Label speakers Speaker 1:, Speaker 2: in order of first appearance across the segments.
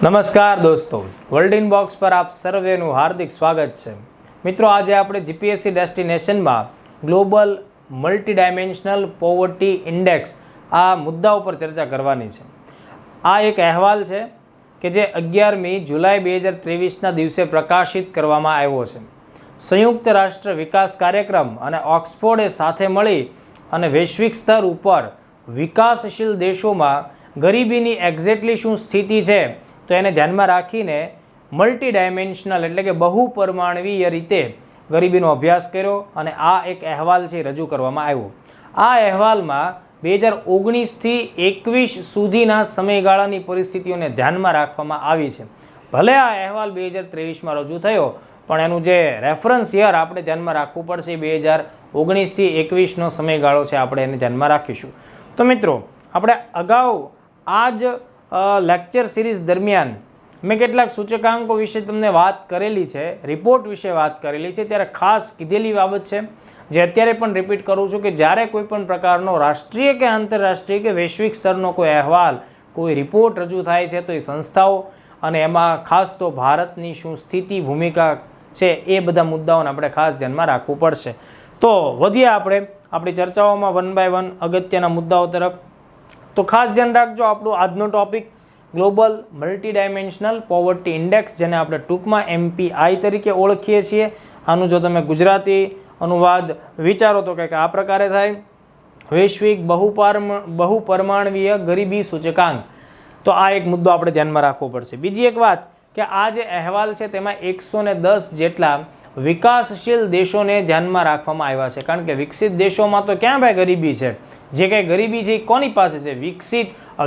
Speaker 1: નમસ્કાર દોસ્તો, world inbox પર આપ સર્વેનું હાર્દિક સ્વાગત છે. મિત્રો, આજે આપણે જીપીએસસી ડેસ્ટિનેશનમાં global multi dimensional poverty index આ મુદ્દા ઉપર ચર્ચા કરવાની છે. આ એક અહેવાલ છે કે જે 11મી જુલાઈ 2023ના દિવસે પ્રકાશિત કરવામાં આવ્યો છે. સંયુક્ત રાષ્ટ્ર વિકાસ કાર્યક્રમ અને ઓક્સફોર્ડે સાથે મળી અને વૈશ્વિક સ્તર ઉપર વિકાસશીલ દેશોમાં ગરીબીની એક્ઝેક્ટલી શું સ્થિતિ છે તો એને ધ્યાનમાં રાખીને મલ્ટી ડાયમેન્શનલ એટલે કે બહુપરિમાણવીય રીતે ગરીબીનો અભ્યાસ કર્યો અને આ એક અહેવાલ છે રજૂ કરવામાં આવ્યો. આ અહેવાલમાં 2019થી 21 સુધીના સમયગાળાની પરિસ્થિતિઓને ધ્યાનમાં રાખવામાં આવી છે. ભલે આ અહેવાલ 2023માં રજૂ થયો, પણ એનું જે રેફરન્સ યર આપણે ધ્યાનમાં રાખવું પડશે 2019થી 21નો સમયગાળો છે, આપણે એને ધ્યાનમાં રાખીશું. તો મિત્રો, આપણે અગાઉ આ જ લેક્ચર સિરીઝ દરમિયાન મેં કેટલાક સૂચકાંકો વિશે તમને વાત કરેલી છે, રિપોર્ટ વિશે વાત કરેલી છે, ત્યારે ખાસ કીધેલી બાબત છે જે અત્યારે પણ રિપીટ કરું છું કે જ્યારે કોઈ પણ પ્રકારનો રાષ્ટ્રીય કે આંતરરાષ્ટ્રીય કે વૈશ્વિક સ્તરનો કોઈ અહેવાલ, કોઈ રિપોર્ટ રજૂ થાય છે તો એ સંસ્થાઓ અને એમાં ખાસ તો ભારતની શું સ્થિતિ, ભૂમિકા છે એ બધા મુદ્દાઓને આપણે ખાસ ધ્યાનમાં રાખવું પડશે. તો વધીએ આપણે આપણી ચર્ચાઓમાં વન બાય વન અગત્યના મુદ્દાઓ તરફ. તો ખાસ ધ્યાન રાખજો, આપણો આજનો topic global multi dimensional poverty index, જેને આપણે ટૂંકમાં MPI તરીકે ઓળખીએ છીએ. આનું જો તમે ગુજરાતી અનુવાદ વિચારો તો કંઈક આ પ્રકારે થાય: વૈશ્વિક બહુપરિમાણવીય ગરીબી સૂચકાંક. તો આ એક મુદ્દો આપણે ધ્યાનમાં રાખવો પડશે. બીજી એક વાત કે આ જે અહેવાલ છે તેમાં 110 જેટલા વિકાસશીલ દેશોને ધ્યાનમાં રાખવામાં આવ્યા છે, કારણ કે વિકસિત દેશોમાં તો ક્યાં ભાઈ ગરીબી છે? જે કંઈ ગરીબી છે એ કોની પાસે છે?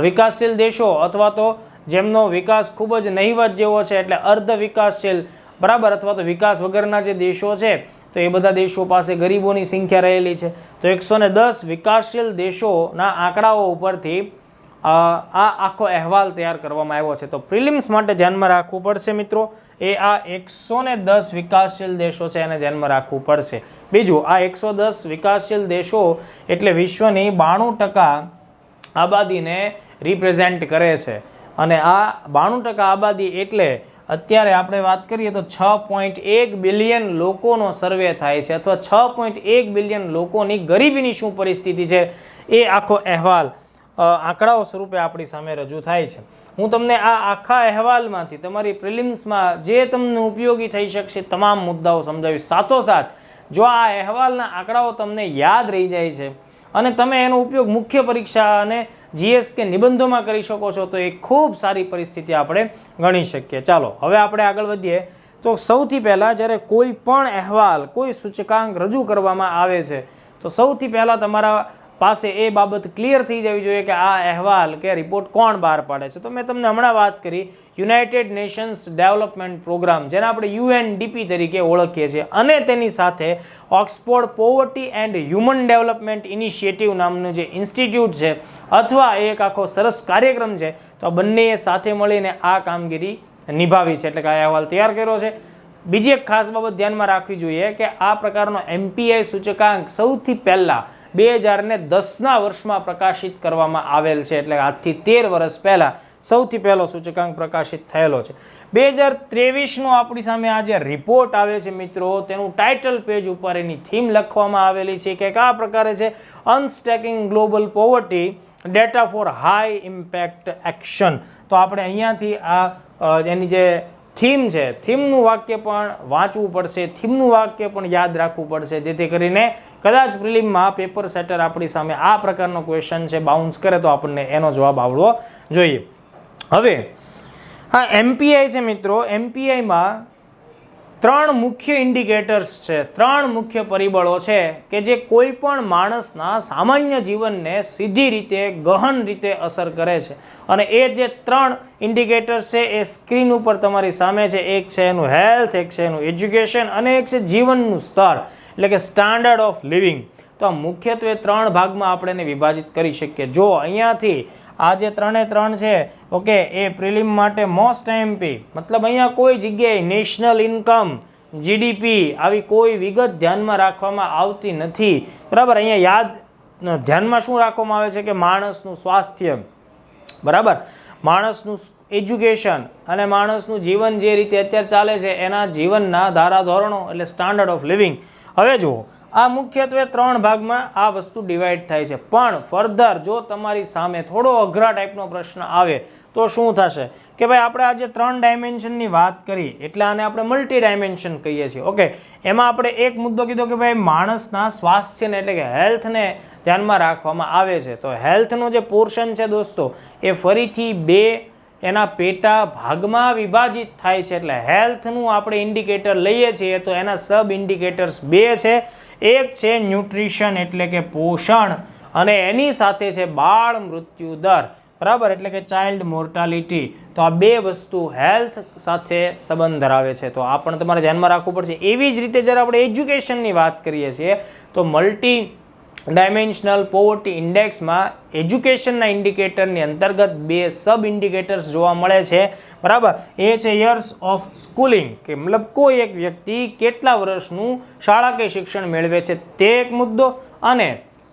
Speaker 1: વિકાસશીલ દેશો અથવા તો જેમનો વિકાસ ખૂબ જ નહિવત જેવો છે, એટલે અર્ધ વિકાસશીલ, બરાબર, અથવા તો વિકાસ વગરના જે દેશો છે તો એ બધા દેશો પાસે ગરીબોની સંખ્યા રહેલી છે. તો 110 વિકાસશીલ દેશોના આંકડાઓ ઉપરથી આ આખો અહેવાલ તૈયાર કરવામાં આવ્યો છે. તો પ્રિલિમ્સ માટે ધ્યાનમાં રાખવું પડશે મિત્રો, એ આ 110 વિકાસશીલ દેશો છે એને ધ્યાનમાં રાખવું પડશે. બીજું, આ 110 વિકાસશીલ દેશો એટલે વિશ્વની 92% આબાદીને રિપ્રેઝેન્ટ કરે છે. અને આ 92% આબાદી એટલે અત્યારે આપણે વાત કરીએ તો 6.1 બિલિયન લોકોનો સર્વે થાય છે, અથવા 6.1 બિલિયન લોકોની ગરીબીની શું પરિસ્થિતિ છે એ આખો અહેવાલ આંકડાઓ સ્વરૂપે આપણી સામે રજૂ થાય છે. હું તમને આ આખા અહેવાલમાંથી તમારી પ્રિલિમ્સમાં જે તમને ઉપયોગી થઈ શકશે તમામ મુદ્દાઓ સમજાવીશ. સાથોસાથ જો આ અહેવાલના આંકડાઓ તમને યાદ રહી જાય છે અને તમે એનો ઉપયોગ મુખ્ય પરીક્ષા અને GS કે નિબંધોમાં કરી શકો છો તો એ ખૂબ સારી પરિસ્થિતિ આપણે ગણી શકીએ. ચાલો હવે આપણે આગળ વધીએ. તો સૌથી પહેલાં જ્યારે કોઈ પણ અહેવાલ, કોઈ સૂચકાંક રજૂ કરવામાં આવે છે તો સૌથી પહેલાં તમારા પાસે એ બાબત ક્લિયર થઈ જવી જોઈએ કે આ અહેવાલ કે રિપોર્ટ કોણ બહાર પાડે છે. તો મેં તમને હમણાં વાત કરી યુનાઇટેડ નેશન્સ ડેવલપમેન્ટ પ્રોગ્રામ, જેને આપણે UNDP તરીકે ઓળખીએ છીએ, અને તેની સાથે Oxford poverty and human development initiative નામનું જે ઇન્સ્ટિટ્યૂટ છે અથવા એક આખો સરસ કાર્યક્રમ છે, તો આ બંનેએ સાથે મળીને આ કામગીરી નિભાવી છે, એટલે કે આ અહેવાલ તૈયાર કર્યો છે. બીજી એક ખાસ બાબત ધ્યાનમાં રાખવી જોઈએ કે આ પ્રકારનો MPI સૂચકાંક સૌથી પહેલાં 2010ના વર્ષમાં પ્રકાશિત કરવામાં આવેલ છે, એટલે આજથી 13 વર્ષ પહેલાં સૌથી પહેલો સૂચકાંક પ્રકાશિત થયેલો છે. 2023નો આપણી સામે આ જે રિપોર્ટ આવે છે મિત્રો, તેનું ટાઇટલ પેજ ઉપર એની થીમ લખવામાં આવેલી છે કે આ પ્રકારે છે: unstacking global poverty data for high impact action. તો આપણે અહીંયાથી આ એની જે થીમ છે, થીમનું વાક્ય પણ વાંચવું પડશે, થીમનું વાક્ય પણ યાદ રાખવું પડશે, જેથી કરીને કદાચ પ્રિલિમમાં પેપર સેટર આપણી સામે આ પ્રકારનો ક્વેશ્ચન છે બાઉન્સ કરે તો આપણને એનો જવાબ આવડવો જોઈએ. હવે આ MPI છે મિત્રો, MPIમાં 3 મુખ્ય ઇન્ડિકેટર્સ છે, 3 મુખ્ય પરિબળો છે કે જે કોઈ પણ માણસના સામાન્ય જીવનને સીધી રીતે, ગહન રીતે અસર કરે છે. અને એ જે 3 ઇન્ડિકેટર્સ છે એ સ્ક્રીન ઉપર તમારી સામે છે. એક છે એનું હેલ્થ, એક છે એનું એજ્યુકેશન અને એક છે જીવનનું સ્તર, એટલે કે સ્ટાન્ડર્ડ ઓફ લિવિંગ. તો આ મુખ્યત્વે 3 ભાગમાં આપણે એને વિભાજિત કરી શકીએ. જો અહીંયાથી આ જે 3 છે, ઓકે, એ પ્રિલિમ માટે મોસ્ટ MP, મતલબ અહીંયા કોઈ જગ્યાએ નેશનલ ઇન્કમ, GDP આવી કોઈ વિગત ધ્યાનમાં રાખવામાં આવતી નથી, બરાબર. અહીંયા ધ્યાનમાં શું રાખવામાં આવે છે કે માણસનું સ્વાસ્થ્ય, બરાબર, માણસનું એજ્યુકેશન અને માણસનું જીવન જે રીતે અત્યારે ચાલે છે એના જીવનના ધારાધોરણો એટલે સ્ટાન્ડર્ડ ઓફ લિવિંગ. હવે જુઓ, આ મુખ્યત્વે 3 ભાગમાં આ વસ્તુ ડિવાઈડ થાય છે. પણ ફર્ધર જો તમારી સામે થોડો અઘરા ટાઈપનો પ્રશ્ન આવે તો શું થશે કે ભાઈ આપણે આજે 3 ડાયમેન્શનની વાત કરી એટલે આને આપણે મલ્ટી ડાયમેન્શન કહીએ છીએ. ઓકે, એમાં આપણે એક મુદ્દો કીધો કે ભાઈ માણસના સ્વાસ્થ્યને એટલે કે હેલ્થને ધ્યાનમાં રાખવામાં આવે છે. તો હેલ્થનો જે પોર્શન છે દોસ્તો એ ફરીથી 2 એના પેટા ભાગમાં વિભાજિત થાય છે. એટલે હેલ્થનું આપણે ઇન્ડિકેટર લઈએ છીએ તો એના સબ ઇન્ડિકેટર્સ 2 છે. એક છે ન્યુટ્રિશન એટલે કે પોષણ અને એની સાથે છે બાળ મૃત્યુ દર, બરાબર, એટલે કે ચાઇલ્ડ મોર્ટાલિટી. તો આ 2 વસ્તુ હેલ્થ સાથે સંબંધ ધરાવે છે. તો આ પણ તમારે ધ્યાનમાં રાખવું પડશે. એવી જ રીતે જ્યારે આપણે એજ્યુકેશનની વાત કરીએ છીએ તો મલ્ટી ડાયમેન્શનલ પોવર્ટી ઇન્ડેક્સમાં એજ્યુકેશનના ઇન્ડિકેટરની અંતર્ગત 2 સબ ઇન્ડિકેટર્સ જોવા મળે છે, બરાબર. એ છે યર્સ ઓફ સ્કૂલિંગ, કે મતલબ કોઈ એક વ્યક્તિ કેટલા વર્ષનું શાળાકીય શિક્ષણ મેળવે છે તે એક મુદ્દો, અને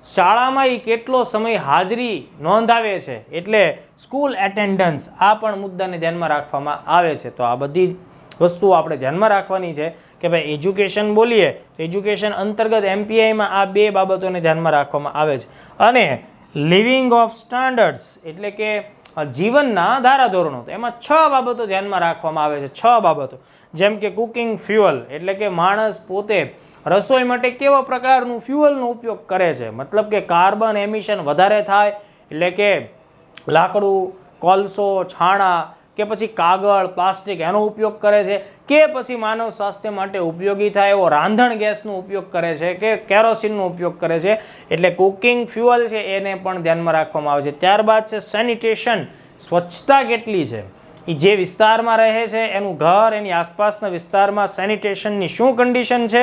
Speaker 1: શાળામાં એ કેટલો સમય હાજરી નોંધાવે છે એટલે સ્કૂલ એટેન્ડન્સ, આ પણ મુદ્દાને ધ્યાનમાં રાખવામાં આવે છે. તો આ બધી વસ્તુઓ આપણે ધ્યાનમાં રાખવાની છે કે ભાઈ એજ્યુકેશન બોલીએ તો એજ્યુકેશન અંતર્ગત MPIમાં આ 2 બાબતોને ધ્યાનમાં રાખવામાં આવે છે. અને લિવિંગ ઓફ સ્ટાન્ડર્ડ્સ એટલે કે જીવનના ધારાધોરણો, તો એમાં 6 બાબતો ધ્યાનમાં રાખવામાં આવે છે. 6 બાબતો, જેમ કે કુકિંગ ફ્યુઅલ એટલે કે માણસ પોતે રસોઈ માટે કેવા પ્રકારનું ફ્યુઅલનો ઉપયોગ કરે છે, મતલબ કે કાર્બન એમિશન વધારે થાય એટલે કે લાકડું, કોલસો, છાણા કે પછી કાગળ, પ્લાસ્ટિક એનો ઉપયોગ કરે છે, કે પછી માનવ સ્વાસ્થ્ય માટે ઉપયોગી થાય એવો રાંધણ ગેસનો ઉપયોગ કરે છે કે કેરોસીનનો ઉપયોગ કરે છે. એટલે કુકિંગ ફ્યુઅલ છે એને પણ ધ્યાનમાં રાખવામાં આવે છે. ત્યારબાદ છે સેનિટેશન, સ્વચ્છતા કેટલી છે, એ જે વિસ્તારમાં રહે છે એનું ઘર, એની આસપાસના વિસ્તારમાં સેનિટેશનની શું કન્ડિશન છે,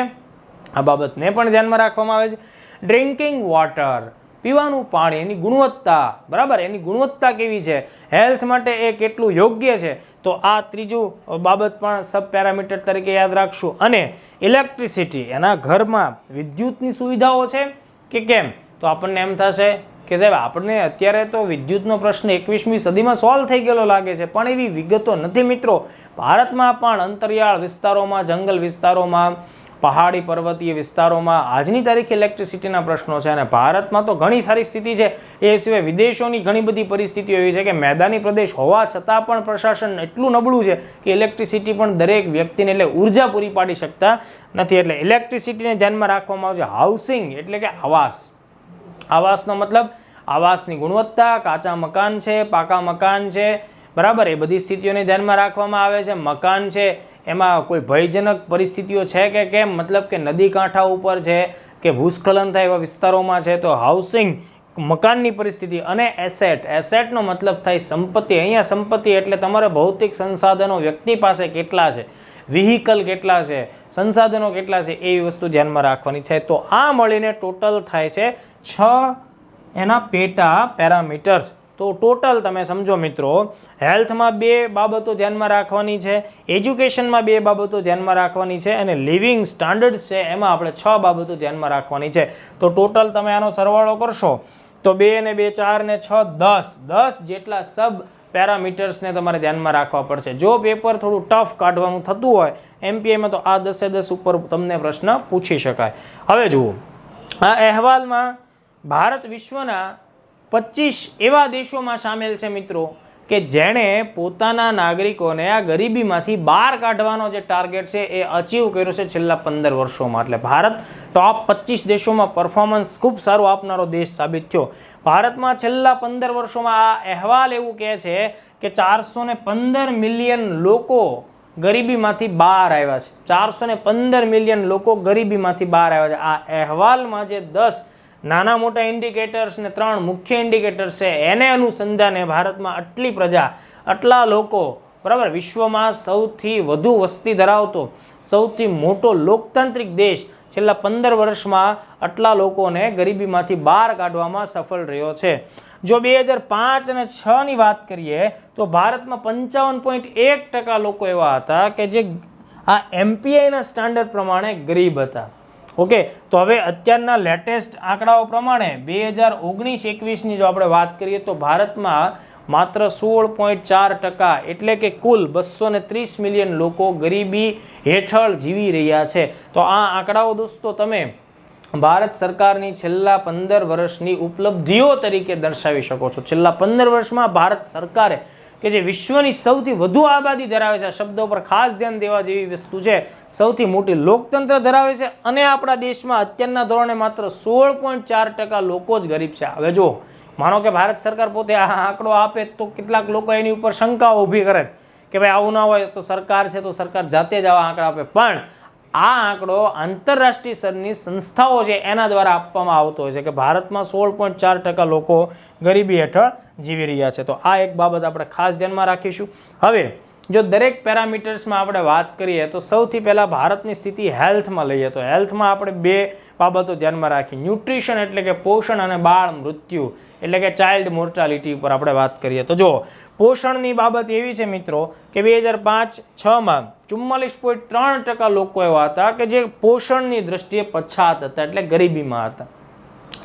Speaker 1: આ બાબતને પણ ધ્યાનમાં રાખવામાં આવે છે. ડ્રિંકિંગ વોટર, પીવાનું પાણી, એની ગુણવત્તા, બરાબર, એની ગુણવત્તા કેવી છે, હેલ્થ માટે એ કેટલું યોગ્ય છે. તો આ ત્રીજું બાબત પણ સબ પેરામીટર તરીકે યાદ રાખશું. અને ઇલેક્ટ્રિસિટી, એના ઘરમાં વિદ્યુતની સુવિધાઓ છે કે કેમ, તો આપણને એમ થશે કે સાહેબ આપણને અત્યારે તો વિદ્યુતનો પ્રશ્ન 21મી સદીમાં સોલ્વ થઈ ગયેલો લાગે છે, પણ એવી વિગતો નથી મિત્રો. ભારતમાં પણ અંતરિયાળ વિસ્તારોમાં, જંગલ વિસ્તારોમાં, પહાડી પર્વતીય વિસ્તારોમાં આજની તારીખે ઇલેક્ટ્રિસિટીના પ્રશ્નો છે. અને ભારતમાં તો ઘણી સારી સ્થિતિ છે. એ સિવાય વિદેશોની ઘણી બધી પરિસ્થિતિઓ એવી છે કે મેદાની પ્રદેશ હોવા છતાં પણ પ્રશાસન એટલું નબળું છે કે ઇલેક્ટ્રિસિટી પણ દરેક વ્યક્તિને એટલે ઉર્જા પૂરી પાડી શકતા નથી. એટલે ઇલેક્ટ્રિસિટીને ધ્યાનમાં રાખવામાં આવે છે. હાઉસિંગ એટલે કે આવાસ, આવાસનો મતલબ આવાસની ગુણવત્તા, કાચા મકાન છે, પાકા મકાન છે, બરાબર, એ બધી સ્થિતિઓને ધ્યાનમાં રાખવામાં આવે છે. મકાન છે એમાં કોઈ ભયજનક પરિસ્થિતિઓ છે કે કેમ, મતલબ કે નદી કાંઠા ઉપર છે કે ભૂસ્ખલન થાય એવા વિસ્તારોમાં છે, તો હાઉસિંગ મકાનની પરિસ્થિતિ. અને એસેટ, એસેટનો મતલબ થાય સંપત્તિ. અહીંયા સંપત્તિ એટલે તમારે ભૌતિક સંસાધનો વ્યક્તિ પાસે કેટલા છે, વ્હીકલ કેટલા છે, સંસાધનો કેટલા છે, એવી વસ્તુ ધ્યાનમાં રાખવાની છે. તો આ મળીને ટોટલ થાય છે 6 એના પેટા પેરામીટર્સ. તો ટોટલ તમે સમજો મિત્રો, હેલ્થમાં 2 બાબતો ધ્યાનમાં રાખવાની છે, એજ્યુકેશનમાં 2 બાબતો ધ્યાનમાં રાખવાની છે, અને લિવિંગ સ્ટાન્ડર્ડ છે એમાં આપણે 6 બાબતો ધ્યાનમાં રાખવાની છે. તો ટોટલ તમે આનો સરવાળો કરશો તો 2 ને 2 4 ને 6 10 જેટલા સબ પેરામીટર્સને તમારે ધ્યાનમાં રાખવા પડશે. જો પેપર થોડું ટફ કાઢવાનું થતું હોય MPIમાં તો આ 10 ઉપર તમને પ્રશ્ન પૂછી શકાય. હવે જુઓ, આ અહેવાલમાં ભારત વિશ્વના 25 એવા દેશોમાં સામેલ છે મિત્રો કે જેણે પોતાના નાગરિકોને આ ગરીબીમાંથી બહાર કાઢવાનો જે ટાર્ગેટ છે એ અચીવ કર્યો છે છેલ્લા 15 વર્ષોમાં. એટલે ભારત ટોપ 25 દેશોમાં પરફોર્મન્સ ખૂબ સારું આપનારો દેશ સાબિત થયો. ભારતમાં છેલ્લા 15 વર્ષોમાં આ અહેવાલ એવું કહે છે કે 415 મિલિયન લોકો ગરીબીમાંથી બહાર આવ્યા છે. 415 મિલિયન લોકો ગરીબીમાંથી બહાર આવ્યા છે. આ અહેવાલમાં જે 10 નાના મોટા ઇન્ડિકેટર્સ ને 3 મુખ્ય ઇન્ડિકેટર્સ છે એને અનુસંધાને ભારતમાં આટલી પ્રજા, આટલા લોકો, બરાબર, વિશ્વમાં સૌથી વધુ વસ્તી ધરાવતો, સૌથી મોટો લોકતાંત્રિક દેશ છેલ્લા 15 વર્ષમાં આટલા લોકોને ગરીબીમાંથી બહાર કાઢવામાં સફળ રહ્યો છે. જો 2005 અને 6ની વાત કરીએ તો ભારતમાં 55.1% લોકો એવા હતા કે જે આ MPIના સ્ટાન્ડર્ડ પ્રમાણે ગરીબ હતા. ઓકે, તો હવે અત્યારના લેટેસ્ટ આંકડાઓ પ્રમાણે 2019-21ની જો આપણે વાત કરીએ તો ભારતમાં માત્ર 16.4%, એટલે કે કુલ 230 મિલિયન લોકો ગરીબી હેઠળ જીવી રહ્યા છે. તો આ આંકડાઓ દોસ્તો તમે ભારત સરકારની છેલ્લા 15 વર્ષની ઉપલબ્ધિઓ તરીકે દર્શાવી શકો છો. છેલ્લા 15 વર્ષમાં ભારત સરકારે કે જે વિશ્વની સૌથી વધુ આબાદી ધરાવે છે, આ શબ્દો પર ખાસ ધ્યાન દેવા જેવી વસ્તુ છે, સૌથી મોટી લોકતંત્ર ધરાવે છે અને આપણા દેશમાં અત્યારના ધોરણે માત્ર 16.4% લોકો જ ગરીબ છે. હવે જો માનો કે ભારત સરકાર પોતે આ આંકડો આપે તો કેટલાક લોકો એની ઉપર શંકાઓ ઊભી કરે કે ભાઈ આવું ના હોય તો સરકાર છે તો સરકાર જાતે જ આવા આંકડા આપે, પણ આ આંકડો આંતરરાષ્ટ્રીય સ્તરની સંસ્થાઓ છે એના દ્વારા આપવામાં આવતો હોય છે કે ભારતમાં 16.4% લોકો ગરીબી હેઠળ જીવી રહ્યા છે. તો આ એક બાબત આપણે ખાસ ધ્યાનમાં રાખીશું. હવે જો દરેક પેરામીટર્સમાં આપણે વાત કરીએ તો સૌથી પહેલાં ભારતની સ્થિતિ હેલ્થમાં લઈએ તો હેલ્થમાં આપણે બે બાબતો ધ્યાનમાં રાખી. ન્યુટ્રિશન એટલે કે પોષણ અને બાળ મૃત્યુ એટલે કે ચાઇલ્ડ મોર્ટાલિટી ઉપર આપણે વાત કરીએ તો જો પોષણની બાબત એવી છે મિત્રો કે 2005-06માં 44.3% લોકો એવા હતા કે જે પોષણની દ્રષ્ટિએ પછાત હતા, એટલે ગરીબીમાં હતા.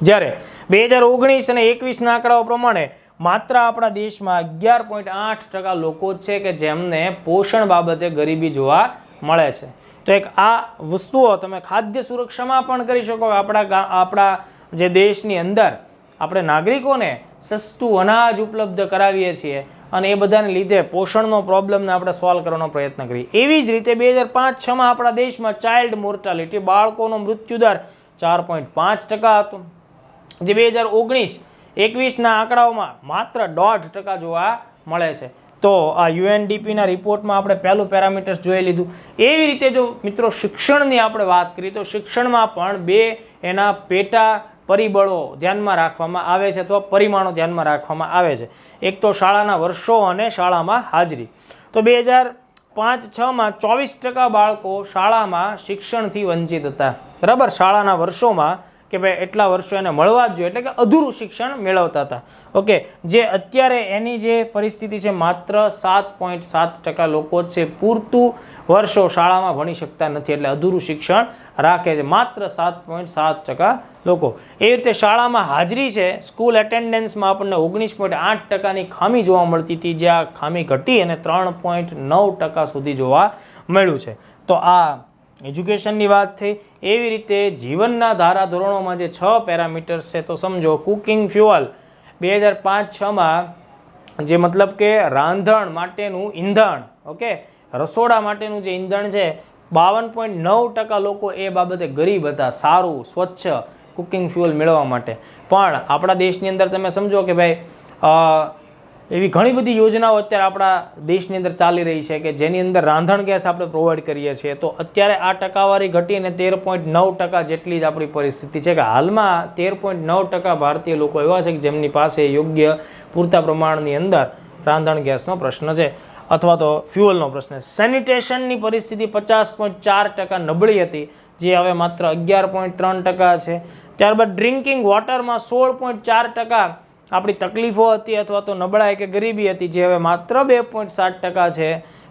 Speaker 1: જ્યારે 2019 અને 21ના આંકડાઓ પ્રમાણે માત્ર આપણા દેશમાં 11.8% લોકો છે કે જેમને પોષણ બાબતે ગરીબી જોવા મળે છે. તો એક આ વસ્તુઓ તમે ખાદ્ય સુરક્ષામાં પણ કરી શકો. આપણા જે દેશની અંદર આપણે નાગરિકોને સસ્તું અનાજ ઉપલબ્ધ કરાવીએ છીએ અને એ બધાને લીધે પોષણનો પ્રોબ્લેમને આપણે સોલ્વ કરવાનો પ્રયત્ન કરીએ. એવી જ રીતે 2005-06માં આપણા દેશમાં ચાઇલ્ડ મોર્ટાલિટી બાળકોનો મૃત્યુદર 4.5% હતો, જે 2019-21ના આંકડાઓમાં માત્ર 0.5% જોવા મળે છે. તો આ UNDPના રિપોર્ટમાં આપણે પહેલું પેરામીટર્સ જોઈ લીધું. એવી રીતે જો મિત્રો શિક્ષણની આપણે વાત કરીએ તો શિક્ષણમાં પણ બે એના પેટા પરિબળો ધ્યાનમાં રાખવામાં આવે છે અથવા પરિમાણો ધ્યાનમાં રાખવામાં આવે છે. એક તો શાળાના વર્ષો અને શાળામાં હાજરી. તો 2005-06માં 24% બાળકો શાળામાં શિક્ષણથી વંચિત હતા. બરાબર, શાળાના વર્ષોમાં કે ભાઈ એટલા વર્ષો એને મળવા જ જોઈએ, એટલે કે અધૂરું શિક્ષણ મેળવતા હતા. ઓકે, જે અત્યારે એની જે પરિસ્થિતિ છે માત્ર 7.7% લોકો છે પૂરતું વર્ષો શાળામાં ભણી શકતા નથી, એટલે અધૂરું શિક્ષણ રાખે છે માત્ર 7.7% લોકો. એ રીતે શાળામાં હાજરી છે, સ્કૂલ એટેન્ડન્સમાં આપણને 19.8%ની ખામી જોવા મળતી હતી, જે આ ખામી ઘટી અને 3.9% સુધી જોવા મળ્યું છે. તો આ એજ્યુકેશનની વાત થઈ. એવી રીતે જીવનના ધારાધોરણોમાં જે 6 પેરામીટર્સ છે તો સમજો કુકિંગ ફ્યુઅલ 2005-06માં જે મતલબ કે રાંધણ માટેનું ઈંધણ, ઓકે, રસોડા માટેનું જે ઈંધણ છે 52.9% લોકો એ બાબતે ગરીબ હતા સારું સ્વચ્છ કુકિંગ ફ્યુઅલ મેળવવા માટે. પણ આપણા દેશની અંદર તમે સમજો કે ભાઈ એવી ઘણી બધી યોજનાઓ અત્યારે આપણા દેશની અંદર ચાલી રહી છે કે જેની અંદર રાંધણ ગેસ આપણે પ્રોવાઈડ કરીએ છીએ. તો અત્યારે આ ટકાવારી ઘટીને 13.9% જેટલી જ આપણી પરિસ્થિતિ છે કે હાલમાં 13.9% ભારતીય લોકો એવા છે કે જેમની પાસે યોગ્ય પૂરતા પ્રમાણની અંદર રાંધણ ગેસનો પ્રશ્ન છે અથવા તો ફ્યુઅલનો પ્રશ્ન. સેનિટેશનની પરિસ્થિતિ 50.4% નબળી હતી, જે હવે માત્ર 11.3% છે. ત્યારબાદ ડ્રિંકિંગ વોટરમાં 16.4% આપણી તકલીફો હતી અથવા તો નબળાઈ કે ગરીબી હતી, જે હવે માત્ર 2.7% છે.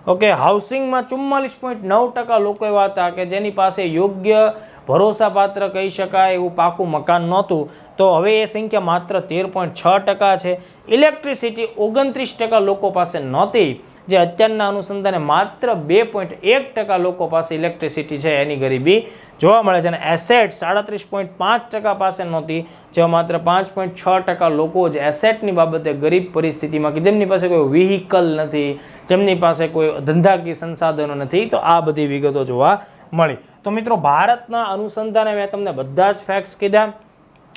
Speaker 1: ઓકે, હાઉસિંગમાં 44.9% લોકો એવા હતા કે જેની પાસે યોગ્ય ભરોસાપાત્ર કહી શકાય એવું પાકું મકાન નહોતું, તો હવે એ સંખ્યા માત્ર 13.6% છે. ઇલેક્ટ્રિસિટી 29% લોકો પાસે નહોતી, જે અત્યારના અનુસંધાને માત્ર 2.1% લોકો પાસે ઇલેક્ટ્રિસિટી છે એની ગરીબી જોવા મળે છે. અને એસેટ 37.5% પાસે નહોતી, જેમાં માત્ર 5.6% લોકો જ એસેટની બાબતે ગરીબ પરિસ્થિતિમાં કે જેમની પાસે કોઈ વ્હીકલ નથી, જેમની પાસે કોઈ ધંધાકીય સંસાધનો નથી. તો આ બધી વિગતો જોવા મળી. તો મિત્રો ભારતના અનુસંધાને મેં તમને બધા જ ફેક્ટ્સ કીધા.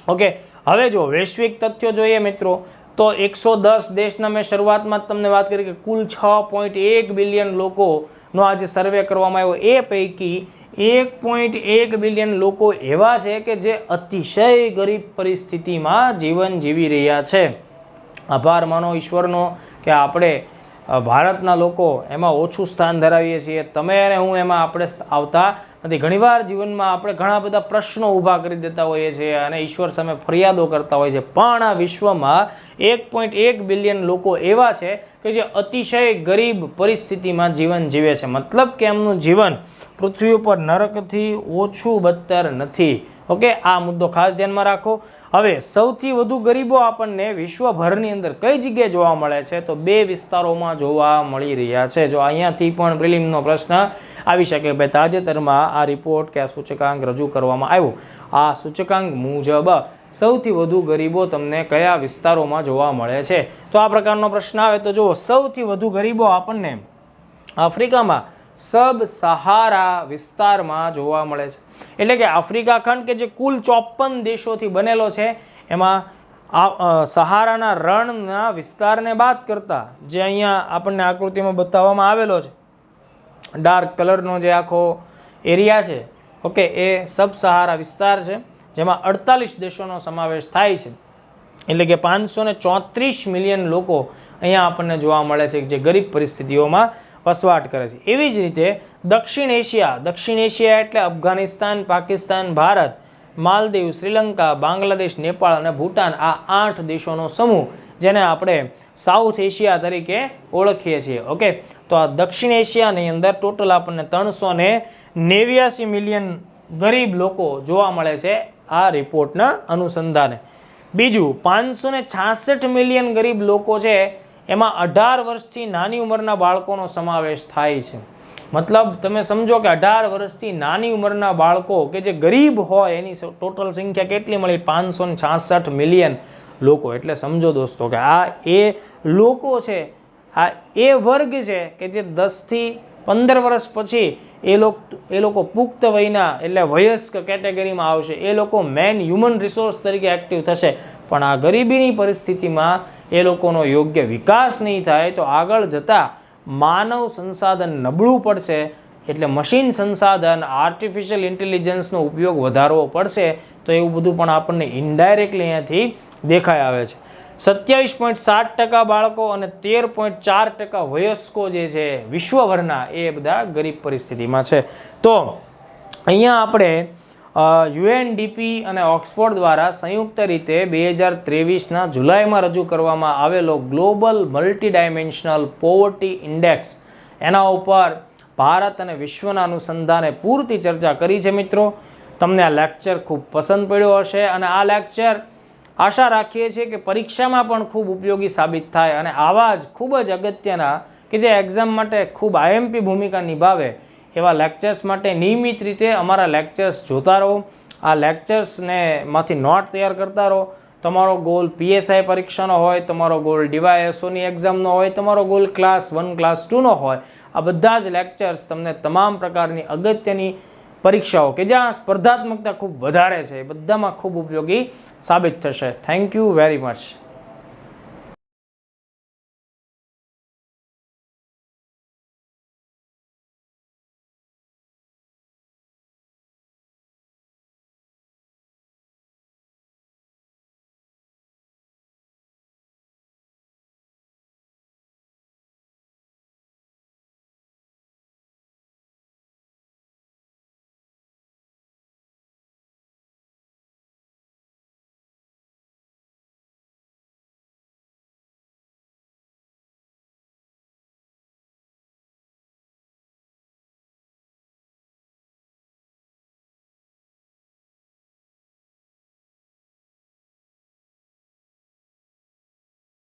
Speaker 1: ઓકે, હવે જો વૈશ્વિક તથ્યો જોઈએ મિત્રો તો 110 દેશના મેં શરૂઆતમાં તમને વાત કરી કે કુલ 6.1 બિલિયન લોકોનો આજે સર્વે કરવામાં આવ્યો. એ પૈકી 1.1 બિલિયન લોકો એવા છે કે જે અતિશય ગરીબ પરિસ્થિતિમાં જીવન જીવી રહ્યા છે. આભાર માનો ઈશ્વરનો કે આપણે ભારતના લોકો એમાં ઓછું સ્થાન ધરાવીએ છીએ. તમે અને હું એમાં આપણે આવતા નથી. ઘણીવાર જીવનમાં આપણે ઘણા બધા પ્રશ્નો ઊભા કરી દેતા હોઈએ છીએ અને ઈશ્વર સામે ફરિયાદો કરતા હોઈએ છીએ, પણ આ વિશ્વમાં 1.1 બિલિયન લોકો એવા છે કે જે અતિશય ગરીબ પરિસ્થિતિમાં જીવન જીવે છે. મતલબ કે એમનું જીવન પૃથ્વી ઉપર નરકથી ઓછું બદતર નથી. ઓકે, આ મુદ્દો ખાસ ધ્યાનમાં રાખો. હવે સૌથી વધુ ગરીબો આપણને વિશ્વભરની અંદર કઈ જગ્યાએ જોવા મળે છે? તો 2 વિસ્તારોમાં જોવા મળી રહ્યા છે. જો અહીંયાથી પણ પ્રિલિમનો પ્રશ્ન આવી શકે. ભાઈ તાજેતરમાં આ રિપોર્ટ કે આ સૂચકાંક રજૂ કરવામાં આવ્યો, આ સૂચકાંક મુજબ સૌથી વધુ ગરીબો તમને કયા વિસ્તારોમાં જોવા મળે છે? તો આ પ્રકારનો પ્રશ્ન આવે તો જુઓ, સૌથી વધુ ગરીબો આપણને આફ્રિકામાં સબ સહારા વિસ્તારમાં જોવા મળે છે. એટલે કે આફ્રિકા ખંડ કે જે કુલ 54 દેશોથી બનેલો છે, એમાં સહારાના રણના વિસ્તારને બાદ કરતા જે અહીંયા આપણને આકૃતિમાં બતાવવામાં આવેલો છે, ડાર્ક કલરનો જે આખો એરિયા છે, ઓકે, એ સબ સહારા વિસ્તાર છે, જેમાં 48 દેશોનો સમાવેશ થાય છે. એટલે કે 534 મિલિયન લોકો અહીંયા આપણને જોવા મળે છે જે ગરીબ પરિસ્થિતિઓમાં વસવાટ કરે છે. એવી જ રીતે દક્ષિણ એશિયા એટલે અફઘાનિસ્તાન, પાકિસ્તાન, ભારત, માલદીવ, શ્રીલંકા, બાંગ્લાદેશ, નેપાળ અને ભૂટાન, આ 8 દેશોનો સમૂહ જેને આપણે સાઉથ એશિયા તરીકે ઓળખીએ છીએ. ઓકે, તો આ દક્ષિણ એશિયાની અંદર ટોટલ આપણને 389 મિલિયન ગરીબ લોકો જોવા મળે છે આ રિપોર્ટના અનુસંધાને. બીજું, 566 મિલિયન ગરીબ લોકો છે, એમાં 18 વર્ષથી નાની ઉંમરના બાળકોનો સમાવેશ થાય છે. મતલબ તમે સમજો કે 18 વર્ષથી નાની ઉંમરના બાળકો કે જે ગરીબ હોય એની ટોટલ સંખ્યા કેટલી મળી? 566 મિલિયન લોકો. એટલે સમજો દોસ્તો કે આ એ લોકો છે, આ એ વર્ગ છે કે જે 10 થી 15 વર્ષ પછી એ લોકો પુખ્ત વયના એટલે વયસ્ક કેટેગરીમાં આવશે. એ લોકો મેન હ્યુમન રિસોર્સ તરીકે એક્ટિવ થશે. પણ આ ગરીબીની પરિસ્થિતિમાં એ લોકોનો યોગ્ય વિકાસ નહીં થાય તો આગળ જતાં માનવ સંસાધન નબળું પડશે. એટલે મશીન સંસાધન, આર્ટિફિશિયલ ઇન્ટેલિજન્સનો ઉપયોગ વધારવો પડશે. તો એવું બધું પણ આપણને ઇનડાયરેક્ટલી અહીંયાથી દેખાઈ આવે છે. 27.7% બાળકો અને 13.4% વયસ્કો જે છે વિશ્વભરના, એ બધા ગરીબ પરિસ્થિતિમાં છે. તો અહીંયા આપણે યુએનડીપી અને ઓક્સફોર્ડ દ્વારા સંયુક્ત રીતે 2023ના જુલાઈમાં રજૂ કરવામાં આવેલો global multi dimensional poverty index, એના ઉપર ભારત અને વિશ્વના અનુસંધાને પૂરતી ચર્ચા કરી છે. મિત્રો, તમને આ લેક્ચર ખૂબ પસંદ પડ્યો હશે અને આ લેક્ચર આશા રાખીએ છીએ કે પરીક્ષામાં પણ ખૂબ ઉપયોગી સાબિત થાય અને આવા જ ખૂબ જ અગત્યના કે જે એક્ઝામ માટે ખૂબ આઈએમપી ભૂમિકા નિભાવે એવા લેક્ચર્સ માટે નિયમિત રીતે અમારા લેક્ચર્સ જોતા રહો. આ લેક્ચર્સને માંથી નોટ તૈયાર કરતા રહો. તમારો ગોલ પીએસઆઈ પરીક્ષાનો હોય, તમારો ગોલ ડીવાયએસઓની એક્ઝામનો હોય, તમારો ગોલ ક્લાસ 1, ક્લાસ 2નો હોય, આ બધા જ લેક્ચર્સ તમને તમામ પ્રકારની અગત્યની પરીક્ષાઓ કે જ્યાં સ્પર્ધાત્મકતા ખૂબ વધારે છે એ બધામાં ખૂબ ઉપયોગી સાબિત થશે. Thank you very much.